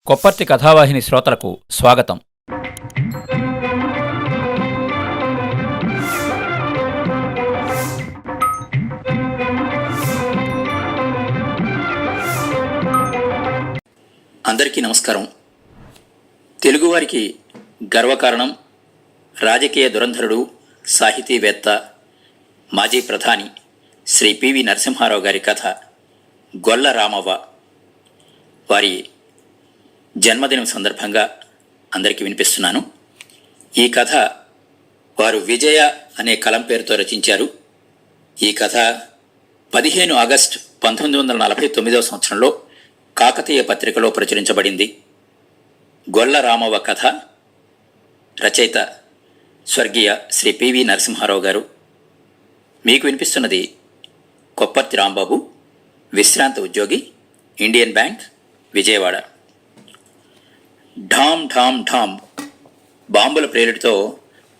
కొప్పర్తి కథావాహిని శ్రోతలకు స్వాగతం. అందరికీ నమస్కారం. తెలుగువారికి గర్వకారణం, రాజకీయ దురంధరుడు, సాహితీవేత్త, మాజీ ప్రధాని శ్రీ పివి నరసింహారావు గారి కథ గొల్ల రామవ్వ. వారి జన్మదినం సందర్భంగా అందరికీ వినిపిస్తున్నాను. ఈ కథ వారు విజయ అనే కలం పేరుతో రచించారు. ఈ కథ 15 ఆగస్టు 1949 సంవత్సరంలో కాకతీయ పత్రికలో ప్రచురించబడింది. గొల్ల రామవ్వ కథ రచయిత స్వర్గీయ శ్రీ పివి నరసింహారావు గారు. మీకు వినిపిస్తున్నది కొప్పర్తి రాంబాబు, విశ్రాంత ఉద్యోగి, ఇండియన్ బ్యాంక్, విజయవాడ. ఢామ్ ఢామ్ ఢామ్ బాంబుల ప్రేలుడితో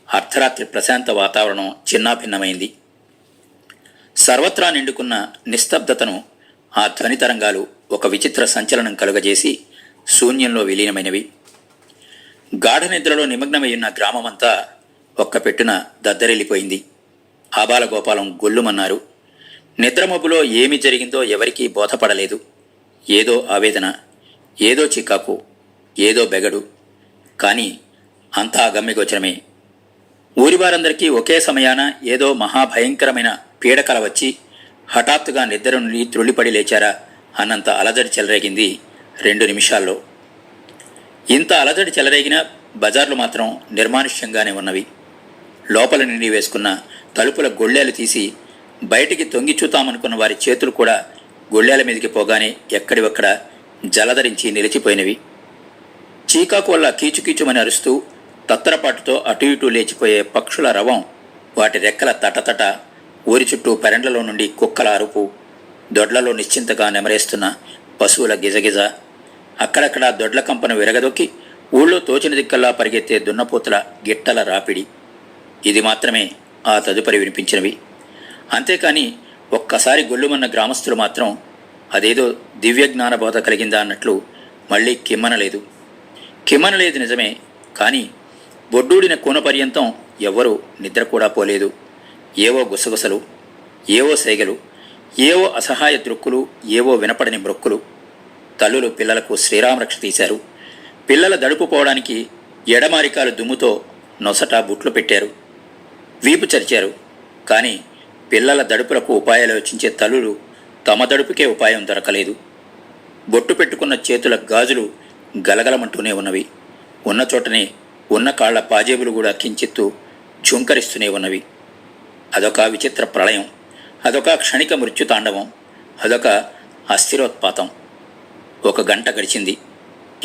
అర్ధరాత్రి ప్రశాంత వాతావరణం చిన్నాభిన్నమైంది. సర్వత్రా నిండుకున్న నిస్తబ్దతను ఆ ధ్వని తరంగాలు ఒక విచిత్ర సంచలనం కలుగజేసి శూన్యంలో విలీనమైనవి. గాఢ నిద్రలో నిమగ్నమై ఉన్న గ్రామమంతా ఒక్కపెట్టున దద్దరిల్లిపోయింది. ఆబాలగోపాలం గొల్లుమన్నారు. నిద్రమబ్బులో ఏమి జరిగిందో ఎవరికీ బోధపడలేదు. ఏదో ఆవేదన, ఏదో చికాకు, ఏదో బెగడు. కానీ అంతా గమ్యగోచరమే. ఊరివారందరికీ ఒకే సమయాన ఏదో మహాభయంకరమైన పీడకల వచ్చి హఠాత్తుగా నిద్ర నుండి త్రుళ్ళిపడి లేచారా అన్నంత అలజడి చెలరేగింది 2 నిమిషాల్లో. ఇంత అలజడి చెలరేగిన బజార్లు మాత్రం నిర్మానుష్యంగానే ఉన్నవి. లోపల నుండి వేసుకున్న తలుపుల గొళ్ళేలు తీసి బయటికి తొంగి చూతామనుకున్న వారి చేతులు కూడా గొళ్ళేల మీదకి పోగానే ఎక్కడివక్కడ జలధరించి నిలిచిపోయినవి. చీకాకు వల్ల కీచుకీచుమని అరుస్తూ తత్తరపాటుతో అటు ఇటూ లేచిపోయే పక్షుల రవం, వాటి రెక్కల తటతట, ఊరి చుట్టూ పెరండ్లలో నుండి కుక్కల అరుపు, దొడ్లలో నిశ్చింతగా నెమరేస్తున్న పశువుల గిజగిజ, అక్కడక్కడ దొడ్ల కంపను విరగదొక్కి ఊళ్ళో తోచిన దిక్కల్లా పరిగెత్తే దున్నపోతుల గిట్టల రాపిడి. ఇది మాత్రమే ఆ తదుపరి వినిపించినవి. అంతేకాని ఒక్కసారి గొల్లుమన్న గ్రామస్తులు మాత్రం అదేదో దివ్యజ్ఞానబోధ కలిగిందా అన్నట్లు మళ్ళీ కిమ్మనలేదు నిజమే. కానీ బొడ్డూడిన కూన పర్యంతం ఎవ్వరూ నిద్ర కూడా పోలేదు. ఏవో గుసగుసలు, ఏవో సేగలు, ఏవో అసహాయ దృక్కులు, ఏవో వినపడని మ్రొక్కులు. తల్లులు పిల్లలకు శ్రీరామరక్ష తీశారు. పిల్లల దడుపు పోవడానికి ఎడమారికాలు దుమ్ముతో నొసట బుట్లు పెట్టారు, వీపు చరిచారు. కానీ పిల్లల దడుపులకు ఉపాయాలు యోచించే తల్లులు తమ దడుపుకే ఉపాయం దొరకలేదు. బొట్టు పెట్టుకున్న చేతుల గాజులు గలగలమంటూనే ఉన్నవి. ఉన్న చోటనే ఉన్న కాళ్ల పాజేబులు కూడా కించిత్తు ఝుంకరిస్తూనే ఉన్నవి. అదొక విచిత్ర ప్రళయం, అదొక క్షణిక మృత్యుతాండవం, అదొక అస్థిరోత్పాతం. 1 గంట గడిచింది.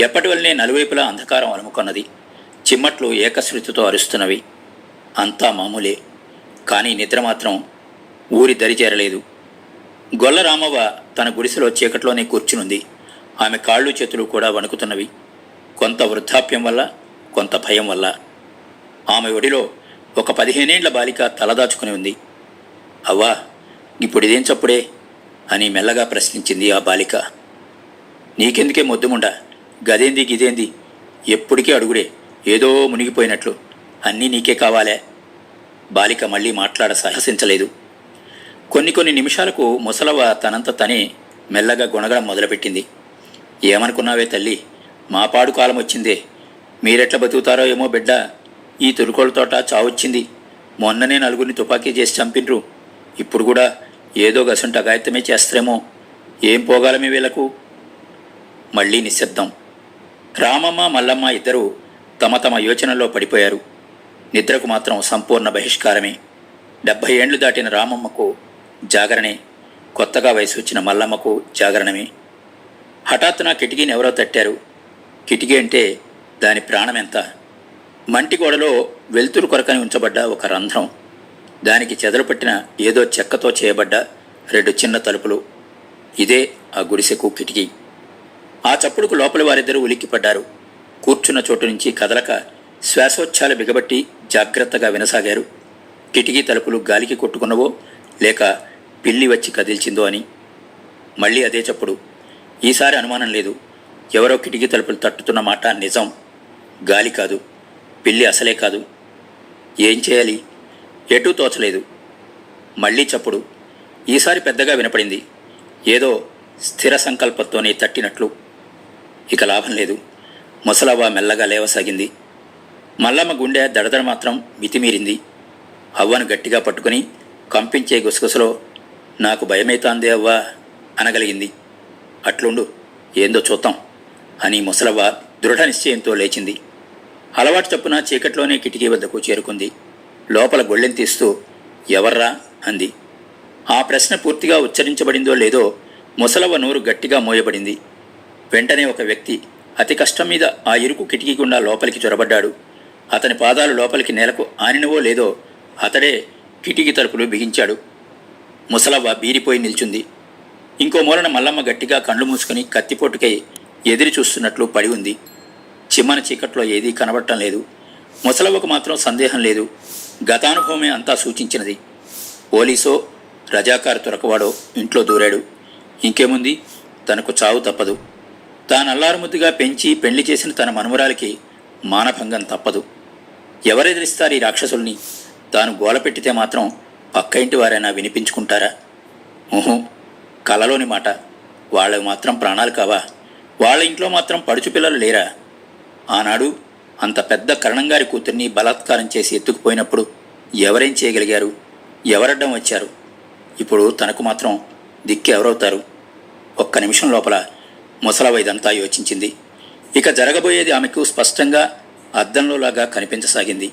ఎప్పటి వల్లనే నలువైపులా అంధకారం అలుముకొన్నది. చిమ్మట్లు ఏకశృతితో అరుస్తున్నవి. అంతా మామూలే. కానీ నిద్ర మాత్రం ఊరి దరిచేరలేదు. గొల్ల రామవ్వ తన గుడిసెలో చీకట్లోనే కూర్చునుంది. ఆమె కాళ్ళు చేతులు కూడా వణుకుతున్నవి. కొంత వృద్ధాప్యం వల్ల, కొంత భయం వల్ల. ఆమె ఒడిలో ఒక 15 ఏళ్ల బాలిక తలదాచుకుని ఉంది. అవ్వా, ఇప్పుడిదేం చప్పుడే అని మెల్లగా ప్రశ్నించింది ఆ బాలిక. నీకెందుకే మొద్దుముండా, గదేంది గిదేంది, ఎప్పటికీ అడుగుడే, ఏదో మునిగిపోయినట్లు, అన్నీ నీకే కావాలే. బాలిక మళ్ళీ మాట్లాడ సాహసించలేదు. కొన్ని నిమిషాలకు ముసలవ్వ తనంత తనే మెల్లగా గొణగడం మొదలుపెట్టింది. ఏమనుకున్నావే తల్లి, మా పాడు కాలం వచ్చిందే. మీరెట్లా బతుకుతారో ఏమో బిడ్డ. ఈ తురుకోళ్ళ తోట చావొచ్చింది. మొన్ననే 4 తుపాకీ చేసి చంపిన్రు. ఇప్పుడు కూడా ఏదో గసంట అగాయత్తమే చేస్తారేమో. ఏం పోగాలమే వీళ్లకు. మళ్ళీ నిశ్శబ్దం. రామమ్మ, మల్లమ్మ ఇద్దరూ తమ తమ యోచనలో పడిపోయారు. నిద్రకు మాత్రం సంపూర్ణ బహిష్కారమే. 70 ఏండ్లు దాటిన రామమ్మకు జాగరణే, కొత్తగా వయసు వచ్చిన మల్లమ్మకు జాగరణమే. హఠాత్తున కిటికీని ఎవరో తట్టారు. కిటికీ అంటే దాని ప్రాణమెంత. మంటి గోడలో వెలుతురు కొరకని ఉంచబడ్డ ఒక రంధ్రం, దానికి చెదలుపట్టిన ఏదో చెక్కతో చేయబడ్డ 2 చిన్న తలుపులు. ఇదే ఆ గుడిసెకు కిటికీ. ఆ చప్పుడుకు లోపలి వారిద్దరూ ఉలిక్కిపడ్డారు. కూర్చున్న చోటు నుంచి కదలక శ్వాసోచ్ఛాలు బిగబట్టి జాగ్రత్తగా వినసాగారు. కిటికీ తలుపులు గాలికి కొట్టుకున్నవో లేక పిల్లి వచ్చి కదిల్చిందో అని. మళ్ళీ అదే చప్పుడు. ఈసారి అనుమానం లేదు. ఎవరో కిటికీ తలుపులు తట్టుతున్న మాట నిజం. గాలి కాదు, పిల్లి అసలే కాదు. ఏం చేయాలి? ఎటూ తోచలేదు. మళ్లీ చప్పుడు. ఈసారి పెద్దగా వినపడింది. ఏదో స్థిర సంకల్పంతోనే తట్టినట్లు. ఇక లాభం లేదు. ముసలవ్వ మెల్లగా లేవసాగింది. మల్లమ్మ గుండె దడదడ మాత్రం మితిమీరింది. అవ్వను గట్టిగా పట్టుకుని కంపించే గుసగుసలో నాకు భయమైతాందే అవ్వా అనగలిగింది. అట్లుండు, ఏందో చూద్దాం అని ముసలవ్వ దృఢ నిశ్చయంతో లేచింది. అలవాటు చప్పున చీకట్లోనే కిటికీ వద్దకు చేరుకుంది. లోపల గొళ్ళెం తీస్తూ ఎవర్రా అంది. ఆ ప్రశ్న పూర్తిగా ఉచ్చరించబడిందో లేదో ముసలవ్వ నోరు గట్టిగా మోయబడింది. వెంటనే ఒక వ్యక్తి అతి కష్టం మీద ఆ ఇరుకు కిటికీ గుండా లోపలికి చొరబడ్డాడు. అతని పాదాలు లోపలికి నేలకు ఆనినవో లేదో అతడే కిటికీ తలుపులు బిగించాడు. ముసలవ్వ బీరిపోయి నిల్చుంది. ఇంకో మూలన మల్లమ్మ గట్టిగా కళ్ళు మూసుకుని కత్తిపోటుకై ఎదిరి చూస్తున్నట్లు పడి ఉంది. చిమ్మన చీకట్లో ఏదీ కనబడటం లేదు. ముసలవ్వకు మాత్రం సందేహం లేదు. గతానుభవమే అంతా సూచించినది. పోలీసో రజాకారు తురకవాడో ఇంట్లో దూరాడు. ఇంకేముంది, తనకు చావు తప్పదు. తానల్లారుముద్దుగా పెంచి పెళ్లి చేసిన తన మనుమరాలికి మానభంగం తప్పదు. ఎవరెదిరిస్తారు ఈ రాక్షసుల్ని? తాను గోలపెట్టితే మాత్రం పక్క ఇంటి వారైనా వినిపించుకుంటారా? ఊహు, కలలోని మాట. వాళ్ళకు మాత్రం ప్రాణాలు కావా? వాళ్ళ ఇంట్లో మాత్రం పడుచుపిల్లలు లేరా? ఆనాడు అంత పెద్ద కరణంగారి కూతుర్ని బలాత్కారం చేసి ఎత్తుకుపోయినప్పుడు ఎవరేం చేయగలిగారు? ఎవరడ్డం వచ్చారు? ఇప్పుడు తనకు మాత్రం దిక్కు ఎవరవుతారు? ఒక్క నిమిషం లోపల ముసలవ్వ ఇదంతా యోచించింది. ఇక జరగబోయేది ఆమెకు స్పష్టంగా అద్దంలోలాగా కనిపించసాగింది.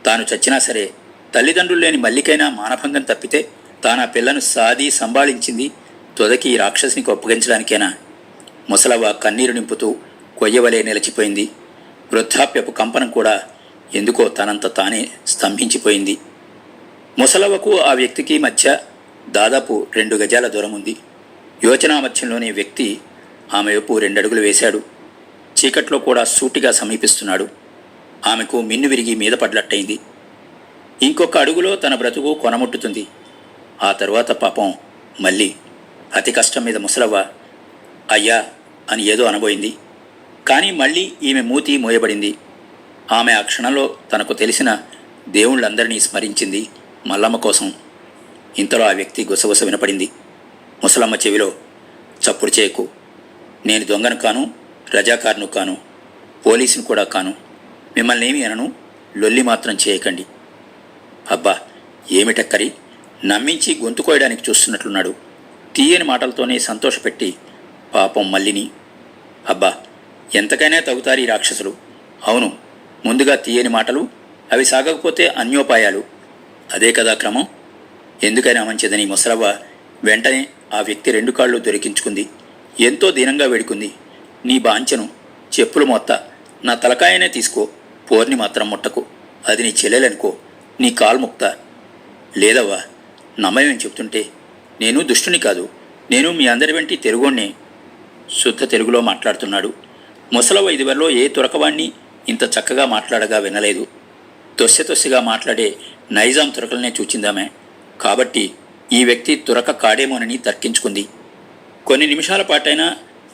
తాను చచ్చినా సరే తల్లిదండ్రులు లేని మల్లికైనా మానభంగం తప్పితే తానా పిల్లను సాది సంభాళించింది తొదకి ఈ రాక్షసినికి ఒప్పగించడానికేనా? ముసలవ్వ కన్నీరు నింపుతూ కొయ్యవలే నిలిచిపోయింది. వృద్ధాప్యపు కంపనం కూడా ఎందుకో తనంత తానే స్తంభించిపోయింది. ముసలవ్వకు ఆ వ్యక్తికి మధ్య దాదాపు 2 గజాల దూరం ఉంది. యోచనామధ్యంలోని వ్యక్తి ఆమె వైపు 2 అడుగులు వేశాడు. చీకట్లో కూడా సూటిగా సమీపిస్తున్నాడు. ఆమెకు మిన్ను విరిగి మీద పడ్లట్టయింది. ఇంకొక అడుగులో తన బ్రతుకు కొనముట్టుతుంది. ఆ తరువాత పాపం మళ్ళీ అతి కష్టం మీద ముసలవ్వ అయ్యా అని ఏదో అనబోయింది. కానీ మళ్ళీ ఈమె మూతి మోయబడింది. ఆమె ఆ క్షణంలో తనకు తెలిసిన దేవుళ్ళందరినీ స్మరించింది మల్లమ్మ కోసం. ఇంతలో ఆ వ్యక్తి గుసగుస వినపడింది. ముసలమ్మ చెవిలో, చప్పుడు చేయకు. నేను దొంగను కాను, రజాకారును కాను, పోలీసును కూడా కాను. మిమ్మల్ని ఏమీ అనను, లొల్లి మాత్రం చేయకండి. అబ్బా, ఏమిటక్కరి? నమ్మించి గొంతు కోయడానికి చూస్తున్నట్లున్నాడు. తీయని మాటలతోనే సంతోషపెట్టి పాపం మల్లిని. అబ్బా, ఎంతకైనా తగుతారు ఈ రాక్షసులు. అవును, ముందుగా తీయని మాటలు, అవి సాగకపోతే అన్యోపాయాలు. అదే కదా క్రమం. ఎందుకైనా మంచిదని ముసలవ్వ వెంటనే ఆ వ్యక్తి 2 కాళ్ళు దొరికించుకుంది. ఎంతో దీనంగా వేడుకుంది. నీ బాంచను, చెప్పులు మొత్త, నా తలకాయనే తీసుకో, పోర్ని మాత్రం ముట్టకు. అది నీ చెల్లెలనుకో, నీ కాలు ముక్త. లేదవ్వా, నమ్మేమని చెప్తుంటే. నేను దుష్టుని కాదు, నేను మీ అందరి వెంటి తెలుగోణ్ణే. శుద్ధ తెలుగులో మాట్లాడుతున్నాడు. ముసలవ్వ ఇదివరలో ఏ తురకవాణ్ణి ఇంత చక్కగా మాట్లాడగా వినలేదు. తొస్సెగా మాట్లాడే నైజాం తురకలనే చూచిందామే. కాబట్టి ఈ వ్యక్తి తురక కాడేమోనని తర్కించుకుంది. కొన్ని నిమిషాల పాటైనా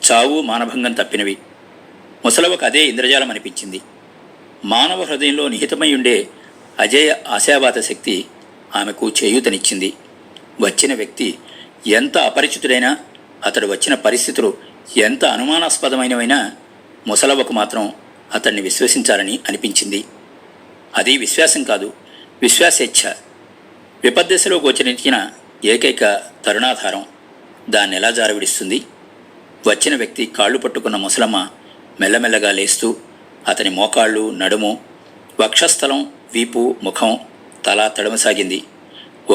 చావు మానభంగం తప్పినవి. ముసలవ్వకు అదే ఇంద్రజాలం అనిపించింది. మానవ హృదయంలో నిహితమై ఉండే అజేయ ఆశావాద శక్తి ఆమెకు చేయూతనిచ్చింది. వచ్చిన వ్యక్తి ఎంత అపరిచితుడైనా, అతడు వచ్చిన పరిస్థితులు ఎంత అనుమానాస్పదమైనవైనా ముసలవ్వకు మాత్రం అతన్ని విశ్వసించాలని అనిపించింది. అది విశ్వాసం కాదు, విశ్వాసేచ్ఛ. విపద్దశలో గోచరించిన ఏకైక తరుణాధారం. దాన్ని ఎలా జారవిడిస్తుంది? వచ్చిన వ్యక్తి కాళ్ళు పట్టుకున్న ముసలమ్మ మెల్లమెల్లగా లేస్తూ అతని మోకాళ్ళు, నడుము, వక్షస్థలం, వీపు, ముఖం, తల తడమసాగింది.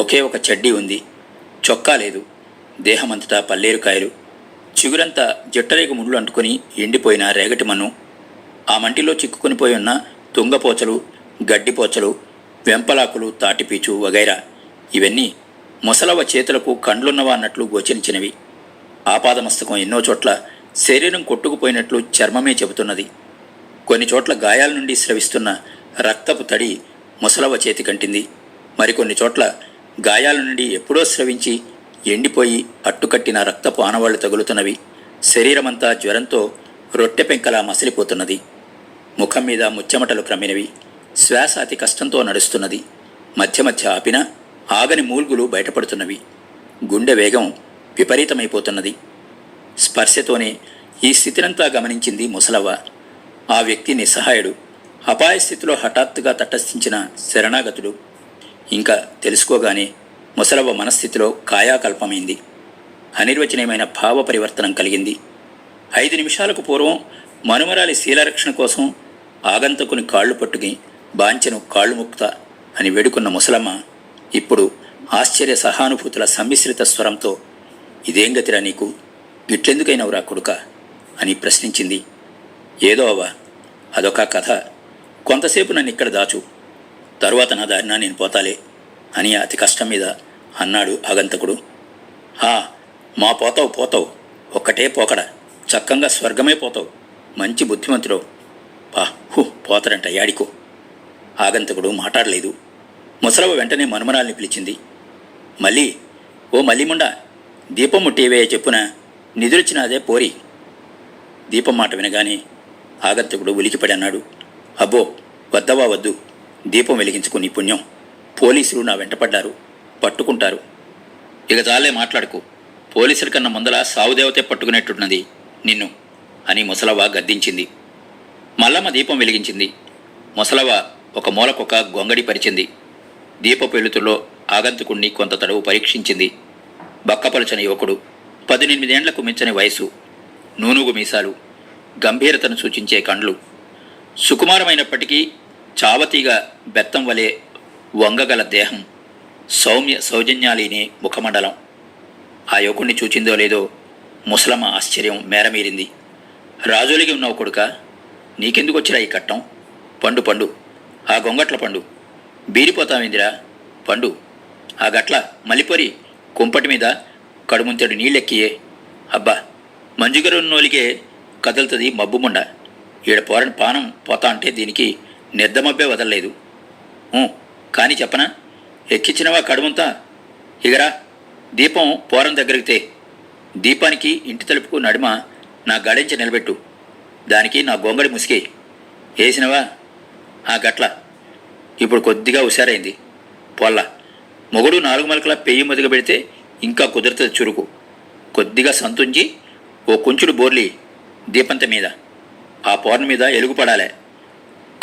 ఒకే ఒక చెడ్డీ ఉంది. చొక్కా లేదు. దేహమంతటా పల్లేరుకాయలు. చిగురంతా జట్టరేగు ముళ్ళు అంటుకుని ఎండిపోయిన రేగటి మన్ను. ఆ మంటిలో చిక్కుకునిపోయి ఉన్న తుంగపోచలు, గడ్డిపోచలు, వెంపలాకులు, తాటిపీచు వగైరా. ఇవన్నీ ముసలవ్వ చేతులకు కండ్లున్నవా అన్నట్లు గోచరించినవి. ఆపాదమస్తకం ఎన్నో చోట్ల శరీరం కొట్టుకుపోయినట్లు చర్మమే చెబుతున్నది. కొన్ని చోట్ల గాయాల నుండి స్రవిస్తున్న రక్తపు తడి ముసలవ్వ చేతి కంటింది. మరికొన్ని చోట్ల గాయాల నుండి ఎప్పుడో స్రవించి ఎండిపోయి అట్టుకట్టిన రక్తపు ఆనవాళ్లు తగులుతున్నవి. శరీరమంతా జ్వరంతో రొట్టె పెంకలా మసిలిపోతున్నది. ముఖం మీద ముచ్చెమటలు క్రమ్మినవి. శ్వాస అతి కష్టంతో నడుస్తున్నది. మధ్య మధ్య ఆపినా ఆగని మూల్గులు బయటపడుతున్నవి. గుండె వేగం విపరీతమైపోతున్నది. స్పర్శతోనే ఈ స్థితినంతా గమనించింది ముసలవ్వ. ఆ వ్యక్తి నిస్సహాయుడు, అపాయ స్థితిలో హఠాత్తుగా తటస్థించిన శరణాగతుడు. ఇంకా తెలుసుకోగానే ముసలవ్వ మనస్థితిలో కాయాకల్పమైంది. అనిర్వచనీయమైన భావ పరివర్తనం కలిగింది. 5 నిమిషాలకు పూర్వం మనుమరాలి శీలరక్షణ కోసం ఆగంతకుని కాళ్ళు పట్టుకుని బాంచెను కాళ్ళు ముక్తా అని వేడుకున్న ముసలమ్మ ఇప్పుడు ఆశ్చర్య సహానుభూతుల సమ్మిశ్రిత స్వరంతో, ఇదేం గతిరా నీకు, గిట్లెందుకైనవురా కొడుకా అని ప్రశ్నించింది. ఏదో అవ్వా, అదొక కథ. కొంతసేపు నన్ను ఇక్కడ దాచు, తరువాత నా దారిన నేను పోతాలే అని అతి కష్టం మీద అన్నాడు ఆగంతకుడు. మా పోతావు పోతావు, ఒక్కటే పోకడ, చక్కంగా స్వర్గమే పోతావు, మంచి బుద్ధిమంతుడు. పోతాడంట యాడికో. ఆగంతకుడు మాట్లాడలేదు. ముసలవ్వ వెంటనే మనుమరాల్ని పిలిచింది. మల్లిముండా, దీపం ముట్టేవే చెప్పున, నిదురొచ్చినాదే పోరి. దీపం మాట వినగానే ఆగంతకుడు ఉలికిపడి అన్నాడు, అబ్బో వద్దవా వద్దు, దీపం వెలిగించుకు నీ పుణ్యం, పోలీసులు నా వెంటపడ్డారు, పట్టుకుంటారు. ఇక చాలే మాట్లాడుకు, పోలీసుల కన్నా ముందల సావుదేవతే పట్టుకునేట్టున్నది నిన్ను అని ముసలవ్వ గద్దించింది. మల్లమ్మ దీపం వెలిగించింది. ముసలవ్వ ఒక మూలకొక గొంగడి పరిచింది. దీపపు వెలుతుల్లో ఆగంతుకుణ్ణి కొంత తడవు పరీక్షించింది. బక్కపలుచని యువకుడు, 18 ఏండ్లకు మించని వయసు, నూనుగు మీసాలు, గంభీరతను సూచించే కండ్లు, సుకుమారమైనప్పటికీ చావతీగా బెత్తం వలె వంగగల దేహం, సౌమ్య సౌజన్యాలీనే ముఖమండలం. ఆ యువకుణ్ణి చూచిందో లేదో ముసలమ్మ ఆశ్చర్యం మేరమీరింది. రాజోలిగి ఉన్నావు కొడుకా, నీకెందుకు వచ్చిరా ఈ కట్టం? పండు ఆ గొంగట్ల పండు, బీరిపోతావిందిరా పండు. ఆ గట్ల మల్లిపొరి కుంపటి మీద కడుముంతడు నీళ్ళెక్కియే. అబ్బా, మంజుగరున్నోలికే కదులుతుంది మబ్బుముండ. ఈడ పోరని పానం పోతా అంటే దీనికి నిర్దమబ్బే వదలలేదు. కాని చెప్పనా, ఎక్కిచ్చినవా కడుముంతా? ఇగరా, దీపం పోరం దగ్గరికి తే, దీపానికి ఇంటి తలుపుకు నడుమ నా గడించి నిలబెట్టు, దానికి నా గొంగడి ముసికి వేసినవా? ఆ గట్ల ఇప్పుడు కొద్దిగా హుషారైంది. పొల్ల మొగుడు 4 మలకల పెయ్యి మొదలు పెడితే ఇంకా కుదురుతుంది చురుకు. కొద్దిగా సంతుంచి ఓ కుంచుడు బోర్లి దీపంత మీద, ఆ పోర్న మీద ఎలుగుపడాలే,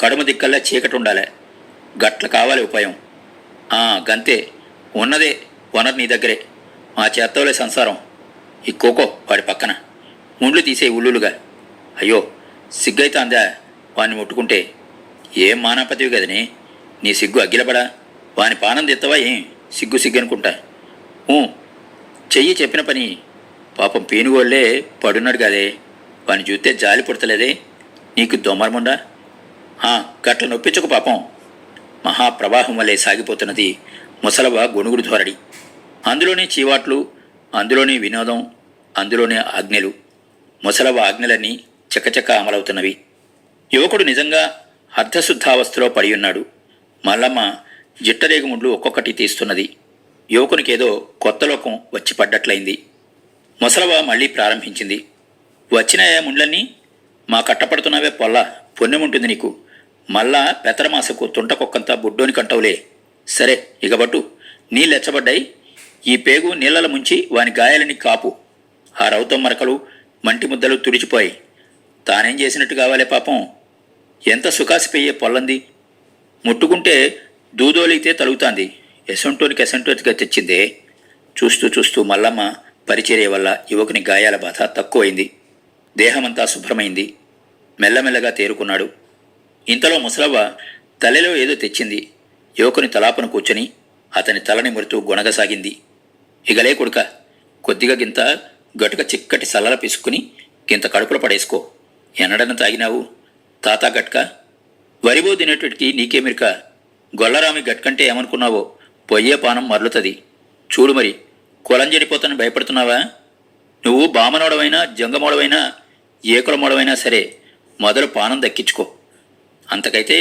కడుమ దిక్కల్లా చీకటి ఉండాలే. గట్ల కావాలి ఉపాయం. గంతే, ఉన్నదే వనరు నీ దగ్గరే, మా చేత్తోలే సంసారం. ఈ కోకో వాడి పక్కన ముండ్లు తీసే ఉల్లులుగా. అయ్యో సిగ్గైతే అందా వాణ్ణి ముట్టుకుంటే? ఏం మానాపతివి కదనే, నీ సిగ్గు అగ్గిలపడా? వాని పానం తెత్తవా ఏం? సిగ్గు అనుకుంటా. చెయ్యి చెప్పిన పని. పాపం పీనుగోళ్లే పడున్నాడు కదే, వాని చూస్తే జాలి పుడతలేదే నీకు దొమ్మరముండా? గట్ల నొప్పించకు పాపం. మహాప్రవాహం వల్లే సాగిపోతున్నది ముసలవ్వ గొణుగుడు ధోరణి. అందులోనే చీవాట్లు, అందులోనే వినోదం, అందులోనే ఆజ్ఞలు. ముసలవ్వ ఆజ్ఞలన్నీ చకచక అమలవుతున్నవి. యువకుడు నిజంగా అర్ధశుద్ధావస్థలో పడి ఉన్నాడు. మల్లమ్మ జిట్టరేగుముండ్లు ఒక్కొక్కటి తీస్తున్నది. యువకునికేదో కొత్త లోకం వచ్చి పడ్డట్లయింది. ముసలవ్వ మళ్లీ ప్రారంభించింది. వచ్చినాయా ముండ్లన్నీ? మా కట్టపడుతున్నావే పొల్ల, పుణ్యముంటుంది నీకు. మళ్ళా పెతరమాసకు తుంటకొక్కంతా బుడ్డోని కంటవులే. సరే ఇకబట్టు, నీళ్ళెచ్చబడ్డాయి. ఈ పేగు నీళ్లల ముంచి వాని గాయాలని కాపు. ఆ రౌతం మరకలు మంటి ముద్దలు తుడిచిపోయి తానేం చేసినట్టు కావాలే పాపం. ఎంత సుఖాసిపోయే పొల్లంది, ముట్టుకుంటే దూదోలిగితే తలుగుతాంది. ఎసంటోనిగా తెచ్చిందే. చూస్తూ మల్లమ్మ పరిచర్య వల్ల యువకుని గాయాల బాధ తక్కువైంది. దేహమంతా శుభ్రమైంది. మెల్లమెల్లగా తేరుకున్నాడు. ఇంతలో ముసలవ్వ తలలో ఏదో తెచ్చింది. యువకుని తలాపను కూర్చొని అతని తలని మురుతూ గొనగసాగింది. ఇగలే కొడుక, కొద్దిగా గింత గటుక చిక్కటి సల్లల పిసుక్కుని గింత కడుపులో పడేసుకో. ఎన్నడన్న తాగినావు తాతా గట్క? వరిబో తినేటటికి నీకేమిరిక? గొల్లరామి గట్కంటే ఏమనుకున్నావో పొయ్యే పానం మరలుతుంది. చూడు మరి, కులం చెడిపోతానని భయపడుతున్నావా? నువ్వు బామనోడవైనా జంగమోడవైనా ఏకులమోడవైనా సరే మొదలు పానం దక్కించుకో. అంతకైతే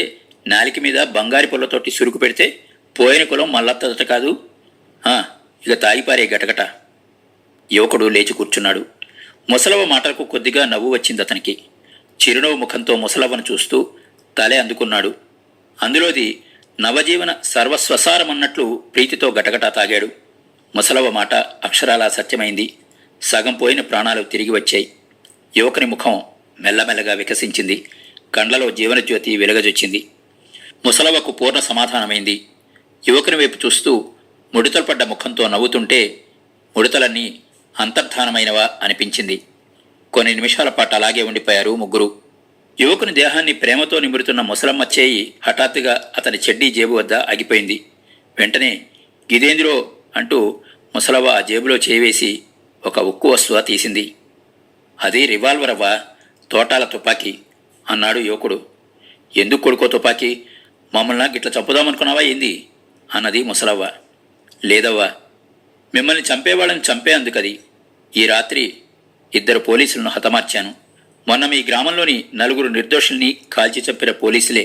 నాలిక మీద బంగారి పుల్లతోటి సురుకు పెడితే పోయిన కులం మల్లత్తదట కాదు. ఇక తాగిపారే గటగట. యువకుడు లేచి కూర్చున్నాడు. ముసలవ మాటలకు కొద్దిగా నవ్వు వచ్చింది అతనికి. చిరునవ్వు ముఖంతో ముసలవ్వను చూస్తూ తలే అందుకున్నాడు. అందులోది నవజీవన సర్వస్వసారమన్నట్లు ప్రీతితో గటగటా తాగాడు. ముసలవ్వ మాట అక్షరాలా సత్యమైంది. సగం పోయిన ప్రాణాలు తిరిగి వచ్చాయి. యువకుని ముఖం మెల్లమెల్లగా వికసించింది. కండ్లలో జీవనజ్యోతి వెలుగజొచ్చింది. ముసలవ్వకు పూర్ణ సమాధానమైంది. యువకుని వైపు చూస్తూ ముడతలు పడ్డ ముఖంతో నవ్వుతుంటే ముడతలన్నీ అంతర్ధానమైనవా అనిపించింది. కొన్ని నిమిషాల పాటు అలాగే ఉండిపోయారు ముగ్గురు. యువకుని దేహాన్ని ప్రేమతో నిమురుతున్న ముసలమ్మ చేయి హఠాత్తుగా అతని చెడ్డీ జేబు వద్ద ఆగిపోయింది. వెంటనే గిదేంద్రో అంటూ ముసలవ్వ ఆ జేబులో చేయివేసి ఒక ఉక్కు వస్తువ తీసింది. అది రివాల్వర్ అవ్వా, తోటాల తుపాకీ అన్నాడు యువకుడు. ఎందుకు కొడుకో తుపాకీ? మమ్మల్ని గిట్ల చంపుదామనుకున్నావా ఏంది అన్నది ముసలవ్వ. లేదవ్వా, మిమ్మల్ని చంపేవాళ్ళని చంపే అందుకది. ఈ రాత్రి 2 పోలీసులను హతమార్చాను. మొన్న మీ గ్రామంలోని 4 నిర్దోషుల్ని కాల్చి చంపిన పోలీసులే.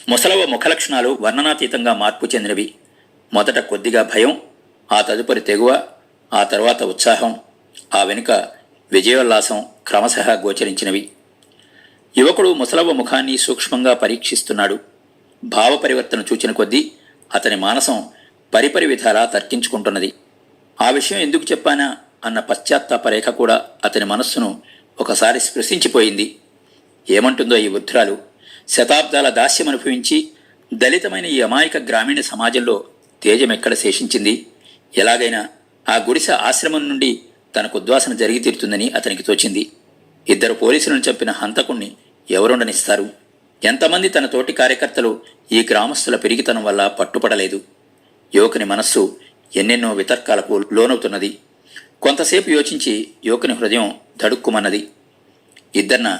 ముసలవ్వ ముఖలక్షణాలు వర్ణనాతీతంగా మార్పు చెందినవి. మొదట కొద్దిగా భయం, ఆ తదుపరి తెగువ, ఆ తర్వాత ఉత్సాహం, ఆ వెనుక విజయోల్లాసం క్రమశః గోచరించినవి. యువకుడు ముసలవ్వ ముఖాన్ని సూక్ష్మంగా పరీక్షిస్తున్నాడు. భావ పరివర్తన చూచిన కొద్దీ అతని మానసం పరిపరి విధాలా తర్కించుకుంటున్నది. ఆ విషయం ఎందుకు చెప్పానా అన్న పశ్చాత్తాప రేఖ కూడా అతని మనస్సును ఒకసారి స్పృశించిపోయింది. ఏమంటుందో ఈ వృద్ధురాలు? శతాబ్దాల దాస్యం అనుభవించి దళితమైన ఈ అమాయక గ్రామీణ సమాజంలో తేజమెక్కడ శేషించింది? ఎలాగైనా ఆ గుడిసె ఆశ్రమం నుండి తనకు ఉద్వాసన జరిగి తీరుతుందని అతనికి తోచింది. 2 పోలీసులను చంపిన హంతకుణ్ణి ఎవరుండనిస్తారు? ఎంతమంది తన తోటి కార్యకర్తలు ఈ గ్రామస్తుల పెరిగితనం వల్ల పట్టుపడలేదు? యువకుని మనస్సు ఎన్నెన్నో వితర్కాలకు లోనవుతున్నది. కొంతసేపు యోచించి యువకుని హృదయం దడుక్కుమన్నది. ఇద్దన్నా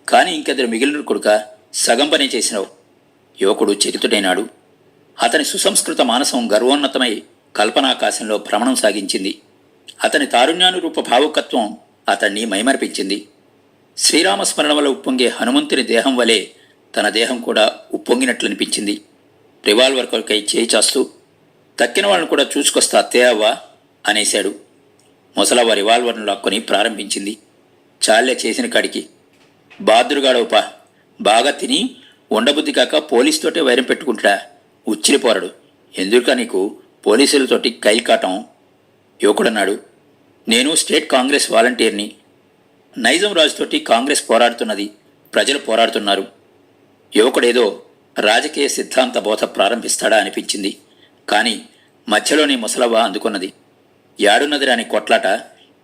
కాని ఇంకెద్దరు మిగిలిన కొడుక, సగం పని చేసినావు. యువకుడు చకితుడైనాడు. అతని సుసంస్కృత మానసం గర్వోన్నతమై కల్పనాకాశంలో భ్రమణం సాగించింది. అతని తారుణ్యానురూప భావుకత్వం అతన్ని మైమరిపించింది. శ్రీరామస్మరణ వల్ల ఉప్పొంగే హనుమంతుని దేహం వలె తన దేహం కూడా ఉప్పొంగినట్లనిపించింది. రివాల్వర్ కొరకై చేయి చాస్తూ, తక్కిన వాళ్ళను కూడా చూసుకొస్తా అత్తయ్యవ్వా అనేశాడు. ముసలవ్వ రివాల్వర్ను లాక్కొని ప్రారంభించింది. చాలే చేసిన కాడికి, బాద్రుగాడవుపా, బాగా తిని ఉండబుద్ధి కాక పోలీసుతోటే వైరం పెట్టుకుంటా, ఉచ్చిరిపోరడు. ఎందుక నీకు పోలీసులతోటి కైల్కాటం? యువకుడన్నాడు. నేను స్టేట్ కాంగ్రెస్ వాలంటీర్ని. నైజం రాజుతోటి కాంగ్రెస్ పోరాడుతున్నది, ప్రజలు పోరాడుతున్నారు. యువకుడేదో రాజకీయ సిద్ధాంత బోధ ప్రారంభిస్తాడా అనిపించింది. కాని మధ్యలోని ముసలవ్వ అందుకున్నది. యాడున్నది రాని కొట్లాట?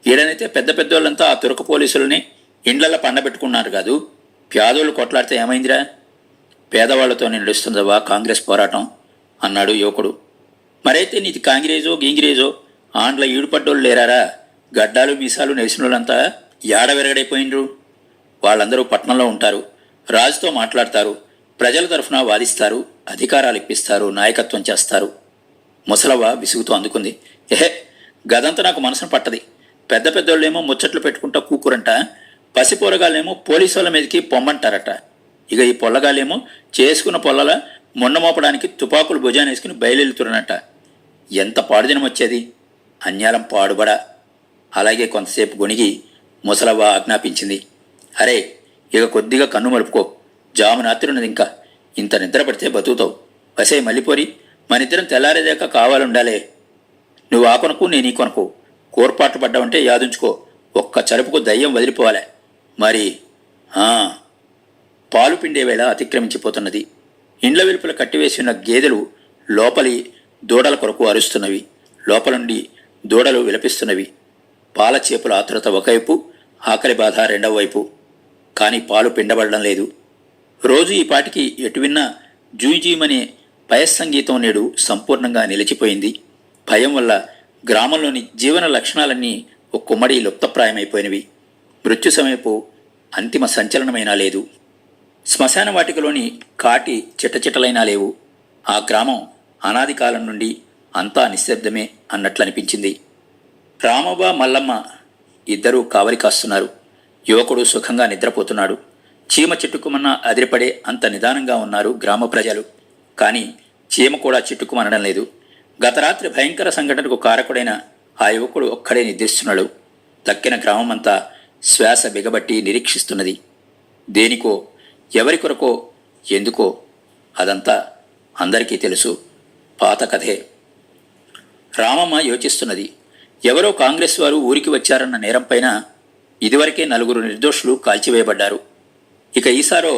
ఈడనైతే పెద్ద పెద్దోళ్ళంతా ఆ తురక పోలీసులని ఇండ్లల్లో పండబెట్టుకున్నారు కాదు, పేదోళ్ళు కొట్లాడితే ఏమైందిరా? పేదవాళ్లతో నడుస్తుందవా కాంగ్రెస్ పోరాటం అన్నాడు యువకుడు. మరైతే నీది కాంగ్రేజో గీంగిరేజో, ఆండ్ల ఈడుపడ్డోళ్ళు లేరారా? గడ్డాలు మీసాలు నెలిసినోళ్ళంతా యాడ విరగడైపోయిండ్రు. వాళ్ళందరూ పట్నంలో ఉంటారు, రాజుతో మాట్లాడతారు, ప్రజల తరఫున వాదిస్తారు, అధికారాలు ఇప్పిస్తారు, నాయకత్వం చేస్తారు. ముసలవ్వ విసుగుతో అందుకుంది. ఏహే, గదంతా నాకు మనసును పట్టది. పెద్ద పెద్దోళ్ళేమో ముచ్చట్లు పెట్టుకుంటా కూకురంట, పసిపోరగాళ్ళేమో పోలీసు వాళ్ళ మీదకి పొమ్మంటారట. ఇక ఈ పొల్లగాళ్ళేమో చేసుకున్న పొల్లల మొండమోపడానికి తుపాకులు భుజానేసుకుని బయలుతున్నట. ఎంత పాడుదినం వచ్చేది! అన్యాలం పాడుబడా. అలాగే కొంతసేపు గొణిగి ముసలవ్వ ఆజ్ఞాపించింది. అరే, ఇక కొద్దిగా కన్ను మలుపుకో, జాము రాత్రున్నది, ఇంకా ఇంత నిద్ర పడితే బతుకుతావు. వసే మల్లిపోరి, మనిద్దరం తెల్లారేదాకా కావాలుండాలే. నువ్వు ఆ కొనుకు, నేను ఈ కొనుకు. కోర్పాట్లు పడ్డావంటే యాదుంచుకో, ఒక్క చరుపుకు దయ్యం వదిలిపోవాలే. మరి పాలు పిండే వేళ అతిక్రమించిపోతున్నది. ఇండ్ల వెలుపల కట్టివేసి ఉన్న గేదెలు లోపలి దూడల కొరకు అరుస్తున్నవి. లోపల నుండి దూడలు విలపిస్తున్నవి. పాల చేపుల ఆతురత ఒకవైపు, ఆకలి బాధ రెండవ వైపు. కానీ పాలు పిండబడడం లేదు. రోజు ఈ పాటికి ఎటు విన్నా జూజీమనే పయస్సంగీతం నేడు సంపూర్ణంగా నిలిచిపోయింది. భయం వల్ల గ్రామంలోని జీవన లక్షణాలన్నీ ఒక కుమ్మడి లుప్తప్రాయమైపోయినవి. మృత్యు సమయపు అంతిమ సంచలనమైనా లేదు. శ్మశాన వాటికలోని కాటి చిట్టచిట్టలైనా లేవు. ఆ గ్రామం అనాది కాలం నుండి అంతా నిశ్శబ్దమే అన్నట్లనిపించింది. రామవ్వ మల్లమ్మ ఇద్దరూ కావలి కాస్తున్నారు. యువకుడు సుఖంగా నిద్రపోతున్నాడు. చీమ చిట్టుకుమన్నా అదిరిపడే అంత నిదానంగా ఉన్నారు గ్రామ ప్రజలు. కానీ చీమ కూడా చిట్టుకుమనడం లేదు. గత రాత్రి భయంకర సంఘటనకు కారకుడైన ఆ యువకుడు ఒక్కడే నిద్రిస్తున్నాడు. తక్కిన గ్రామమంతా శ్వాస బిగబట్టి నిరీక్షిస్తున్నది. దేనికో, ఎవరి కొరకో, ఎందుకో అదంతా అందరికీ తెలుసు. పాత కథే. రామమ్మ యోచిస్తున్నది. ఎవరో కాంగ్రెస్ వారు ఊరికి వచ్చారన్న నేరంపైన ఇదివరకే 4 నిర్దోషులు కాల్చివేయబడ్డారు. ఇక ఈసారో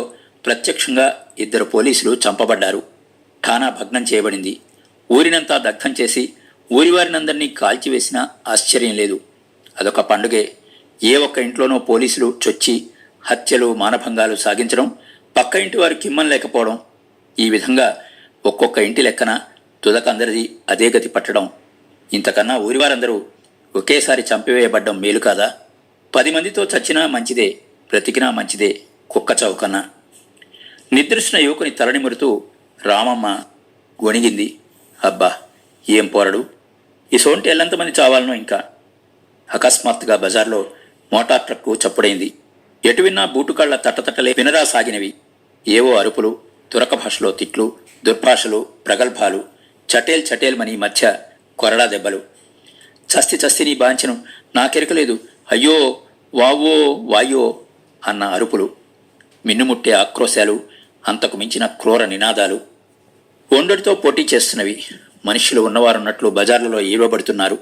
ప్రత్యక్షంగా 2 పోలీసులు చంపబడ్డారు. ఠాణా భగ్నం చేయబడింది. ఊరినంతా దగ్ధం చేసి ఊరివారినందరినీ కాల్చివేసినా ఆశ్చర్యం లేదు. అదొక పండుగే. ఏ ఒక్క ఇంట్లోనో పోలీసులు చొచ్చి హత్యలు, మానభంగాలు సాగించడం, పక్క ఇంటి వారు కిమ్మం లేకపోవడం, ఈ విధంగా ఒక్కొక్క ఇంటి లెక్కన తుదకందరిది అదే గతి పట్టడం, ఇంతకన్నా ఊరివారందరూ ఒకేసారి చంపివేయబడ్డం మేలు కాదా? 10 మందితో చచ్చినా మంచిదే, బ్రతికినా మంచిదే, కుక్క చౌకన్నా. నిద్రిస్తున్న యువకుని తలనిమురుతూ రామమ్మ గొణిగింది. అబ్బా, ఏం పోరడు! ఈ సోంటి ఎల్లంతమంది చావాలనో ఇంకా. అకస్మాత్తుగా బజార్లో మోటార్ ట్రక్కు చప్పుడైంది. ఎటు విన్నా బూటుకాళ్ల తట్టతట్టలే వినరా సాగినవి. ఏవో అరుపులు, తురక భాషలో తిట్లు, దుర్భాషలు, ప్రగల్భాలు, చటేల్ చటేల్మని మధ్య కొరడా దెబ్బలు. చస్తి నీ బాంచను, నాకెరకలేదు, అయ్యో, వావో, వాయో అన్న అరుపులు, మిన్నుముట్టే ఆక్రోశాలు, అంతకు మించిన క్రూర నినాదాలు. ఒండడితో పోటీ చేస్తున్నవి. మనుష్యులు ఉన్నవారున్నట్లు బజార్లలో ఈవబడుతున్నారు.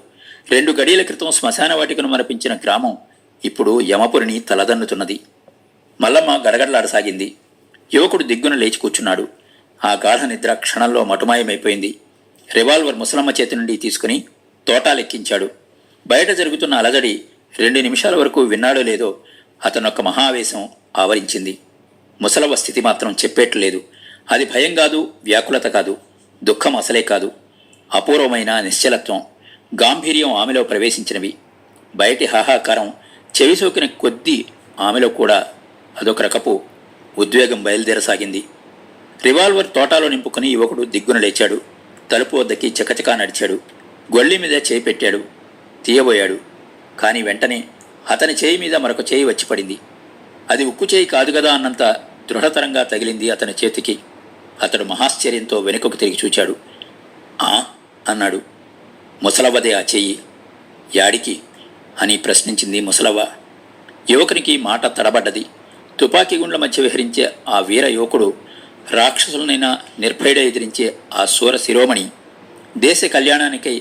2 గడియల క్రితం శ్మశాన వాటికను మరపించిన గ్రామం ఇప్పుడు యమపురిని తలదన్నుతున్నది. మల్లమ్మ గడగడలాడసాగింది. యువకుడు దిగ్గున లేచి కూర్చున్నాడు. ఆ గాఢ నిద్ర క్షణంలో మటుమాయమైపోయింది. రివాల్వర్ ముసలమ్మ చేతి నుండి తీసుకుని తోటాలెక్కించాడు. బయట జరుగుతున్న అలజడి 2 నిమిషాల వరకు విన్నాడో లేదో అతనొక్క మహావేశం ఆవరించింది. ముసలవ్వ స్థితి మాత్రం చెప్పేట్లేదు. అది భయం కాదు, వ్యాకులత కాదు, దుఃఖం అసలే కాదు. అపూర్వమైన నిశ్చలత్వం, గాంభీర్యం ఆమెలో ప్రవేశించినవి. బయటి హాహాకారం చెవి సోకిన కొద్దీ ఆమెలో కూడా అదొక రకపు ఉద్వేగం బయలుదేరసాగింది. రివాల్వర్ తోటాలో నింపుకుని యువకుడు దిగ్గున లేచాడు. తలుపు వద్దకి చకచకా నడిచాడు. గొళ్ళి మీద చేయి పెట్టాడు. తీయబోయాడు. కాని వెంటనే అతని చేయి మీద మరొక చేయి వచ్చి పడింది. అది ఉక్కు చేయి కాదు గదా అన్నంత దృఢతరంగా తగిలింది అతని చేతికి. అతడు మహాశ్చర్యంతో వెనుకకు తిరిగి చూచాడు. ఆ అన్నాడు. ముసలవ్వదే ఆ చెయ్యి. యాడికి అని ప్రశ్నించింది ముసలవ్వ. యువకునికి మాట తడబడ్డది. తుపాకీ గుండ్ల మధ్య విహరించే ఆ వీర యువకుడు, రాక్షసులనైనా నిర్భయుడ ఎదిరించే ఆ శూర శిరోమణి, దేశ కళ్యాణానికై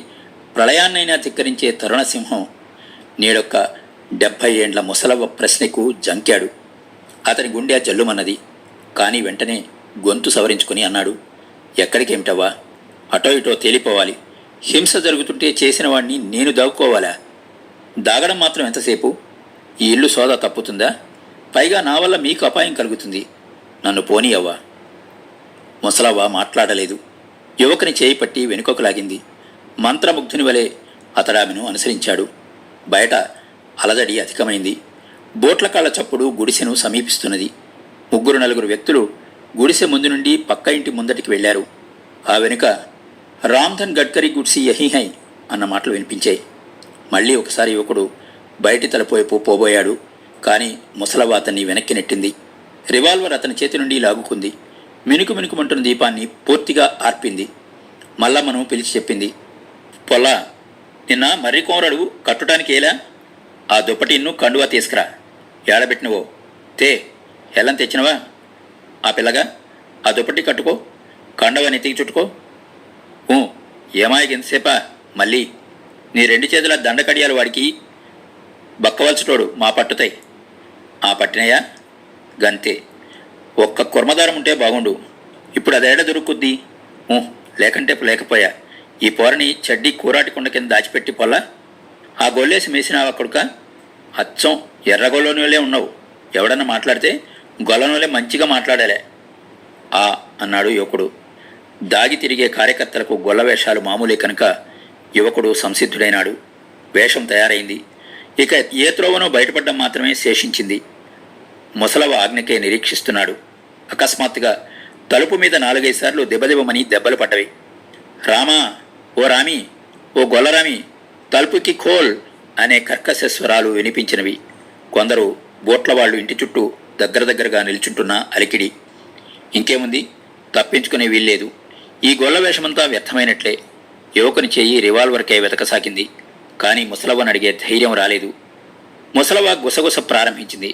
ప్రళయాన్నైనా ధిక్కరించే తరుణసింహం నేడొక్క 70 ఏండ్ల ముసలవ్వ ప్రశ్నకు జంకాడు. అతని గుండె జల్లుమన్నది. కానీ వెంటనే గొంతు సవరించుకుని అన్నాడు, ఎక్కడికేమిటవ్వా? అటో ఇటో తేలిపోవాలి. హింస జరుగుతుంటే చేసిన వాణ్ణి నేను దాక్కోవాలా? దాగడం మాత్రం ఎంతసేపు? ఈ ఇల్లు సోదా తప్పుతుందా? పైగా నా వల్ల మీకు అపాయం కలుగుతుంది. నన్ను పోనీయవ్వా. ముసలవ్వ మాట్లాడలేదు. యువకుని చేయి పట్టి వెనుకకు లాగింది. మంత్రముగ్ధుని వలె అతడామెను అనుసరించాడు. బయట అలజడి అధికమైంది. బోట్ల కాళ్ల చప్పుడు గుడిసెను సమీపిస్తున్నది. 3-4 వ్యక్తులు గుడిసె ముందు నుండి పక్క ఇంటి ముందటికి వెళ్లారు. ఆ వెనుక రామ్ధన్ గడ్కరీ గుడ్సి యహీ హై అన్న మాటలు వినిపించాయి. మళ్లీ ఒకసారి యువకుడు బయటి తలుపు వైపు పోబోయాడు. కానీ ముసలవ్వ అతన్ని వెనక్కి నెట్టింది. రివాల్వర్ అతని చేతి నుండి లాగుకుంది. మినుకుమంటున్న దీపాన్ని పూర్తిగా ఆర్పింది. మల్లమ్మను పిలిచి చెప్పింది, పొల్లా, నిన్న మర్రి కోరడు కట్టుటానికి ఏలా? ఆ దుప్పటిన్ను కండువా తీసుకురా. ఏడబెట్టినవో తే. ఎల్లం తెచ్చినవా? ఆ పిల్లగా ఆ దుప్పటి కట్టుకో, కండవ నెత్తికి చుట్టుకో. ఏమాయికి ఎంతసేపా? మళ్ళీ నీ 2 చేతుల దండకడియాలు వాడికి బక్కవలసటోడు మా పట్టుతాయి. ఆ పట్టినయా? గంతే. ఒక్క కుర్మదారం ఉంటే బాగుండు. ఇప్పుడు అదేడ దొరుకుద్ది? లేకంటే లేకపోయా. ఈ పోరని చెడ్డీ కూరాటి కుండ కింద దాచిపెట్టి పొల్ల. ఆ గొల్లేసి మేసినావా కొడుక? అచ్చం ఎర్రగొల్లనోలే ఉన్నావు. ఎవడన్నా మాట్లాడితే గొల్లనోలే మంచిగా మాట్లాడాలే. అన్నాడు యువకుడు. దాగి తిరిగే కార్యకర్తలకు గొల్ల వేషాలు మామూలే కనుక యువకుడు సంసిద్ధుడైనాడు. వేషం తయారైంది. ఇక ఏ త్రోవనో బయటపడ్డం మాత్రమే శేషించింది. ముసలవ ఆజ్ఞకే నిరీక్షిస్తున్నాడు. అకస్మాత్తుగా తలుపు మీద 4-5 సార్లు దెబ్బదెబ్బమని దెబ్బలు పడ్డవి. రామా, ఓ రామి, ఓ గొల్లరామి, తలుపుకి ఖోల్ అనే కర్కశ స్వరాలు వినిపించినవి. కొందరు బోట్లవాళ్లు ఇంటి చుట్టూ దగ్గరగా నిల్చుంటున్న అలికిడి. ఇంకేముంది, తప్పించుకునే వీల్లేదు. ఈ గొల్ల వేషమంతా వ్యర్థమైనట్లే. యువకుని చేయి రివాల్వర్కే వెతకసాగింది. కానీ ముసలవ్వను అడిగే ధైర్యం రాలేదు. ముసలవ్వ గుసగుస ప్రారంభించింది.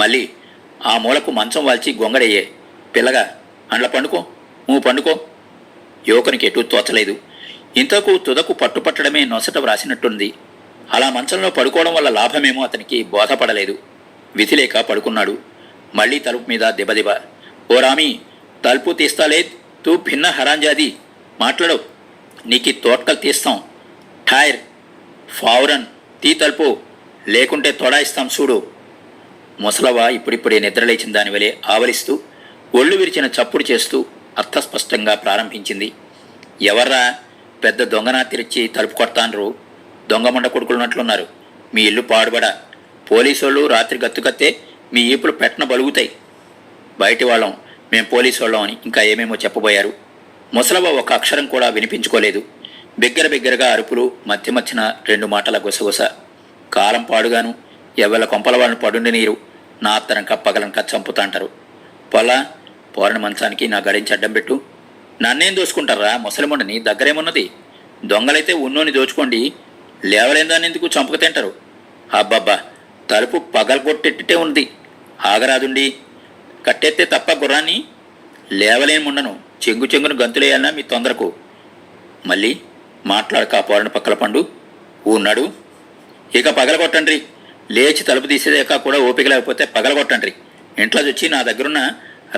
మళ్ళీ ఆ మూలకు మంచం వాల్చి గొంగడయ్యే. పిల్లగా అండ్ల పండుకో, నువ్వు పండుకో. యువకునికి ఎటూ తోచలేదు. ఇంతకు తుదకు పట్టుపట్టడమే నొసట వ్రాసినట్టుంది. అలా మంచంలో పడుకోవడం వల్ల లాభమేమో అతనికి బోధపడలేదు. విధిలేక పడుకున్నాడు. మళ్లీ తలుపు మీద దెబదెబ. ఓ రామి, తలుపు తీస్తాలే, తూ భిన్న హరాంజాది, మాట్లాడు, నీకి తోట్కలు తీస్తాం. ఠాయర్, ఫావురన్ తీ తలుపు, లేకుంటే తొడాయిస్తాం చూడు. ముసలవ ఇప్పుడిప్పుడే నిద్రలేచిన దానివలే ఆవలిస్తూ ఒళ్ళు విరిచిన చప్పుడు చేస్తూ అర్థస్పష్టంగా ప్రారంభించింది. ఎవర్రా పెద్ద దొంగనా తెరిచి తలుపు కొడతాన్రు? దొంగమండ కొడుకులున్నట్లున్నారు. మీ ఇల్లు పాడుబడా. పోలీసోళ్ళు రాత్రి గత్తుకత్తే మీ ఈపులు పెట్టన బలుగుతాయి. బయటి వాళ్ళం, మేం పోలీసోళ్ళం అని ఇంకా ఏమేమో చెప్పబోయారు. ముసలవ ఒక అక్షరం కూడా వినిపించుకోలేదు. బిగ్గరగా అరుపులు, మధ్య మధ్యన 2 మాటల గుసగుస. కాలం పాడుగాను, ఎవ్వల కొంపల వాళ్ళని పడుండి నీరు, నా అత్తరంక పగలనక చంపుతాంటారు. పొలా పోరని మంచానికి నా గడించి అడ్డం పెట్టు. నన్నేం దోచుకుంటారా ముసలిమండని, దగ్గరేమున్నది? దొంగలైతే ఉన్నోని దోచుకోండి, లేవలేని దాన్ని ఎందుకు చంపుకు తింటారు? అబ్బబ్బా, తలుపు పగలగొట్టెట్టే ఉంది. ఆగరాదుండి, కట్టెత్తే తప్ప గుర్రాన్ని. లేవలేని ముండను, చెంగును గంతులేయాలన్నా మీ తొందరకు. మళ్ళీ మాట్లాడక పోరని పక్కల పండు. ఉన్నాడు, ఇక పగలగొట్టండ్రి. లేచి తలుపు తీసేదాకా కూడా ఓపిక లేకపోతే పగలగొట్టండ్రి. ఇంట్లో వచ్చి నా దగ్గరున్న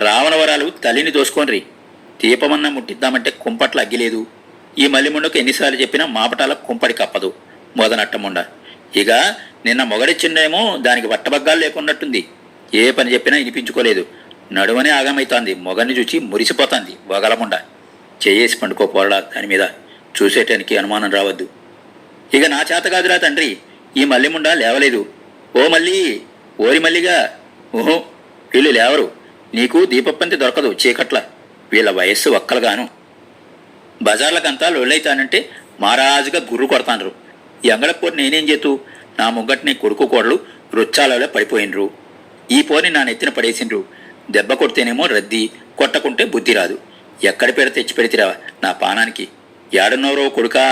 రావణవరాలు తల్లిని దోసుకోండ్రి. దీపమన్నా ముట్టిద్దామంటే కుంపట్ల అగ్గిలేదు. ఈ మల్లిముండకు ఎన్నిసార్లు చెప్పినా మాపటాల కుంపడి కప్పదు మొదనట్టముండ. ఇక నిన్న మొగడిచ్చిండేమో దానికి వట్టబగ్గాలు లేకున్నట్టుంది. ఏ పని చెప్పినా వినిపించుకోలేదు. నడుమనే ఆగమైతోంది. మొగన్ని చూచి మురిసిపోతాంది వగలముండ. చేయేసి పండుకో పోరడా దాని మీద, చూసేటానికి అనుమానం రావద్దు. ఇక నా చేత కాదురా తండ్రి, ఈ మల్లిముండ లేవలేదు. ఓ మళ్ళీ, ఓరి మల్లిగా, ఊహో వీళ్ళు లేవరు. నీకు దీపప్పంతి దొరకదు చీకట్ల. వీళ్ళ వయస్సు ఒక్కలుగాను. బజార్లకంతా లొల్లైతానంటే మహారాజుగా గుర్రు కొడతాండ్రు. ఈ అంగళపోరు నేనేం చేతూ? నా ముంగట్ని కొడుకు కోడలు రుచ్చాలలో పడిపోయినరు. ఈ పోని నా నెత్తిన పడేసిండ్రు. దెబ్బ కొడితేనేమో రద్దీ, కొట్టకుంటే బుద్ధి రాదు. ఎక్కడ పెడితే తెచ్చి పెడితిరా నా పానానికి. ఏడున్నోరో కొడుకా,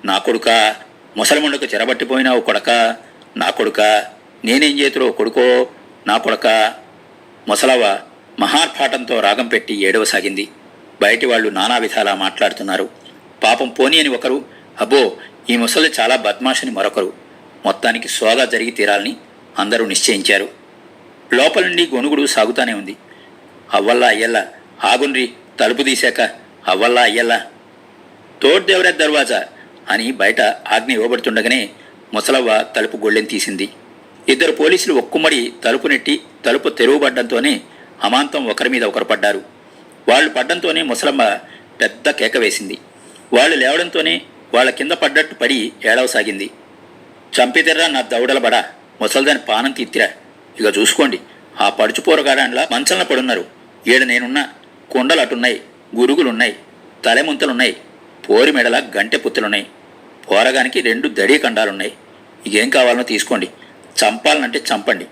నా కొడుకా, ముసలముండకు చెరబట్టిపోయినావు కొడకా, నా కొడుకా, నేనేం చేతురో కొడుకో, నా కొడకా. ముసలవ్వ మహార్పాటంతో రాగం పెట్టి ఏడవసాగింది. బయటి వాళ్ళు నానా విధాలా మాట్లాడుతున్నారు. పాపం పోని అని ఒకరు, అబ్బో ఈ ముసలి చాలా బద్మాషని మరొకరు. మొత్తానికి సోదా జరిగి తీరాలని అందరూ నిశ్చయించారు. లోపల నుండి గొనుగుడు సాగుతానే ఉంది. అవ్వల్లా అయ్యల్లా, ఆగుండ్రి, తలుపు తీశాక, అవ్వల్లా అయ్యల్లా. తోడ్దేవరే దర్వాజా అని బయట ఆజ్ఞ ఇవ్వబడుతుండగానే ముసలవ్వ తలుపు గొళ్ళెం తీసింది. 2 పోలీసులు ఒక్కుమ్మడి తలుపు నెట్టి తలుపు తెరువబడ్డంతోనే అమాంతం ఒకరి మీద ఒకరు పడ్డారు. వాళ్ళు పడ్డంతోనే ముసలమ్మ పెద్ద కేక వేసింది. వాళ్ళు లేవడంతోనే వాళ్ళ కింద పడ్డట్టు పడి ఏడవసాగింది. చంపితిర్రా నా దౌడల బడా, ముసల్దాని పానం తీత్తిరా. ఇక చూసుకోండి, ఆ పడుచుపోరగాడాన్లా మంచంలో పడున్నారు. ఏడు నేనున్నా, కొండలు అటున్నాయి, గురుగులున్నాయి, తలెముంతలున్నాయి, పోరి మెడల గంటె పుత్తులున్నాయి, పోరగానికి 2 దడీ కండాలున్నాయి. ఇకేం కావాలనో తీసుకోండి. చంపాలనంటే చంపండి,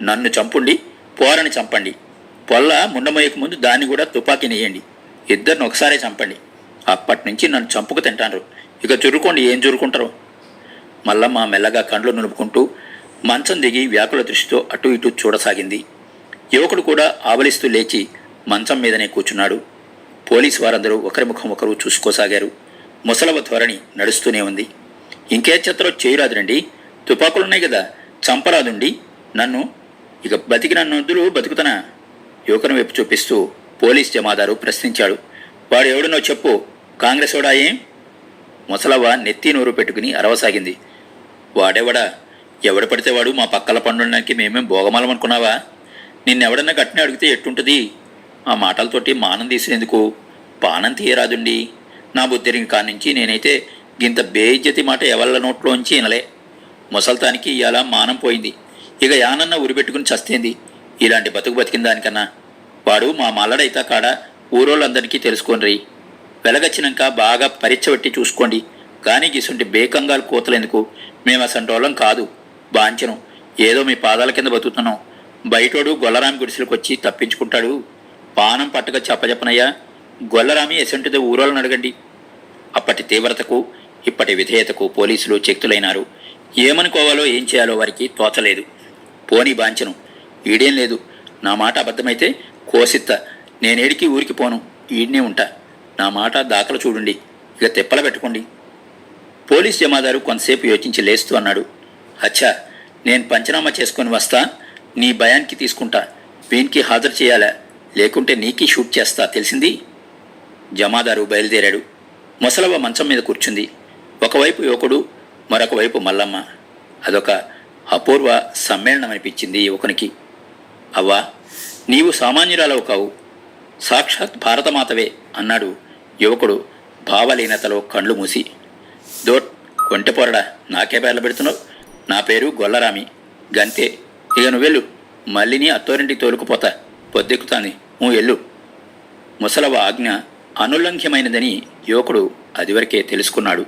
నన్ను చంపుండి, పోరని చంపండి. పొల్ల ముండమోయకు ముందు దాన్ని కూడా తుపాకీ నెయ్యండి. ఇద్దరిని ఒకసారే చంపండి. అప్పటి నుంచి నన్ను చంపుకు తింటారు. ఇక చురుకోండి, ఏం చురుకుంటారో. మల్లమ్మ మెల్లగా కండ్లు నులుపుకుంటూ మంచం దిగి వ్యాకుల దృష్టితో అటూ ఇటూ చూడసాగింది. యువకుడు కూడా ఆవలిస్తూ లేచి మంచం మీదనే కూర్చున్నాడు. పోలీసు వారందరూ ఒకరి ముఖం ఒకరు చూసుకోసాగారు. ముసలవ ధోరణి నడుస్తూనే ఉంది. ఇంకే చెత్తలో చేయరాదురండి, తుపాకులున్నాయి కదా, చంపరాదుండి నన్ను. ఇక బతికిన నొద్దులు బతుకుతానా? యువకుని వైపు చూపిస్తూ పోలీస్ జమాదారు ప్రశ్నించాడు. వాడు ఎవడునో చెప్పు, కాంగ్రెస్ వాడా ఏం? ముసలవ్వ నెత్తి నోరు పెట్టుకుని అరవసాగింది. వాడెవడా? ఎవడు పడితే వాడు మా పక్కల పండుడానికి మేమేం భోగమాలం అనుకున్నావా? నిన్నెవడన్నా గట్టిన అడిగితే ఎట్టుంటుంది? ఆ మాటలతోటి మానం తీసినందుకు పానం తీయరాదుండి. నా బుద్ధిరిగి కానించి నేనైతే గింత బేయిజ్జతి మాట ఎవళ్ళ నోట్లోంచి వినలే. ముసల్తానికి ఇవాళ మానం పోయింది. ఇక యానన్న ఉరిపెట్టుకుని చస్తేంది ఇలాంటి బతికిన దానికన్నా. వాడు మా మల్లడైతా కాడ ఊరోళ్ళందరికీ తెలుసుకోండి. వెలగచ్చినాక బాగా పరీక్షబెట్టి చూసుకోండి. కానీ గిసుంటి బేకంగాలు కూతలెందుకు? మేము అసంటోళ్ళం కాదు, బాంచను. ఏదో మీ పాదాల కింద బతుకుతున్నాం. బయటోడు గొల్లరామి గుడిసెలకు వచ్చి తప్పించుకుంటాడు. పానం పట్టక చెప్పనయ్యా, గొల్లరామి ఎసంటిదో ఊరోళ్ళని అడగండి. అప్పటి తీవ్రతకు ఇప్పటి విధేయతకు పోలీసులు చెక్తులైనారు. ఏమనుకోవాలో ఏం చేయాలో వారికి తోచలేదు. పోనీ బాంచను, ఈడేం లేదు, నా మాట అబద్ధమైతే కోసిత్త. నేనేడికి ఊరికి పోను, ఈడ్నే ఉంటా. నా మాట దాఖలు చూడండి, ఇక తెప్పల పెట్టుకోండి. పోలీస్ జమాదారు కొంతసేపు యోచించి లేస్తూ అన్నాడు. అచ్చా, నేను పంచనామా చేసుకొని వస్తా, నీ భయానికి తీసుకుంటా. వీనికి హాజరు చేయాలా, లేకుంటే నీకీ షూట్ చేస్తా, తెలిసింది? జమాదారు బయలుదేరాడు. ముసలవ్వ మంచం మీద కూర్చుంది. ఒకవైపు యువకుడు, మరొక వైపు మల్లమ్మ. అదొక అపూర్వ సమ్మేళనమనిపించింది యువకునికి. అవ్వా, నీవు సామాన్యురాలవు కావు, సాక్షాత్ భారతమాతవే అన్నాడు యువకుడు భావలీనతలో కండ్లు మూసి. దోట్ కొంటెపోరడా, నాకే పేర్లు పెడుతున్నావు? నా పేరు గొల్లరామి, గంతే. ఇక నువ్వెళ్ళు, మళ్ళీని అత్తోరింటికి తోలుకుపోతా, పొద్దెక్కుతాంది, నువ్వు ఎల్లు. ముసలవ ఆజ్ఞ అనుల్లంఘ్యమైనదని యువకుడు అదివరకే తెలుసుకున్నాడు.